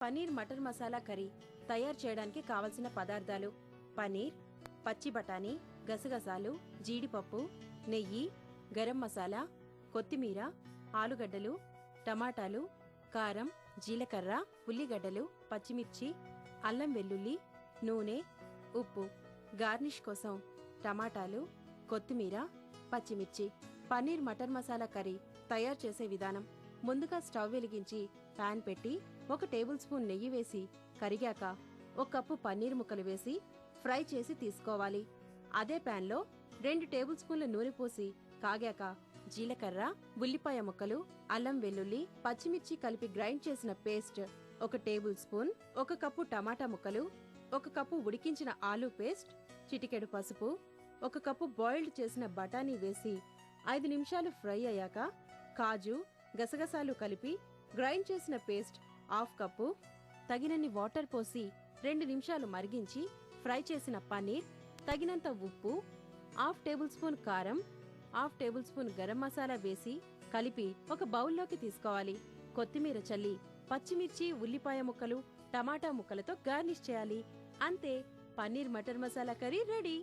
Paneer matar masala curry తయారు చేయడానికి కావలసిన పదార్థాలు: పనీర్, పచ్చి బఠానీ, గసగసాలు, జీడిపప్పు, నెయ్యి, గరం మసాలా, కొత్తిమీర, ఆలుగడ్డలు, టమాటాలు, కారం, జీలకర్ర, ఉల్లిగడ్డలు, పచ్చిమిర్చి, అల్లం వెల్లుల్లి, నూనె, ఉప్పు. గార్నిష్ కోసం టమాటాలు, కొత్తిమీర, పచ్చిమిర్చి. పనీర్ మటర్ మసాలా కర్రీ తయారు చేసే విధానం: ముందుగా స్టవ్ వెలిగించి పాన్ పెట్టి 1 టేబుల్ స్పూన్ నెయ్యి వేసి కరిగాక 1 కప్పు పన్నీర్ ముక్కలు వేసి ఫ్రై చేసి తీసుకోవాలి. అదే పాన్లో 2 టేబుల్ స్పూన్ల నూనె పోసి కాగాక జీలకర్ర, ఉల్లిపాయ ముక్కలు, అల్లం వెల్లుల్లి, పచ్చిమిర్చి కలిపి గ్రైండ్ చేసిన పేస్ట్ 1 టేబుల్ స్పూన్, 1 కప్పు టమాటా ముక్కలు, 1 కప్పు ఉడికించిన ఆలూ పేస్ట్, చిటికెడు పసుపు, 1 కప్పు బాయిల్డ్ చేసిన బఠానీ వేసి 5 నిమిషాలు ఫ్రై అయ్యాక కాజు, గసగసాలు కలిపి గ్రైండ్ చేసిన పేస్ట్ 1/2 కప్పు, తగినన్ని వాటర్ పోసి 2 నిమిషాలు మరిగించి ఫ్రై చేసిన పన్నీర్, తగినంత ఉప్పు, 1/2 టేబుల్ స్పూన్ కారం, 1/2 టేబుల్ స్పూన్ గరం మసాలా వేసి కలిపి ఒక బౌల్లోకి తీసుకోవాలి. కొత్తిమీర చల్లి పచ్చిమిర్చి, ఉల్లిపాయ ముక్కలు, టమాటా ముక్కలతో గార్నిష్ చేయాలి. అంతే, పన్నీర్ మటర్ మసాలా కర్రీ రెడీ.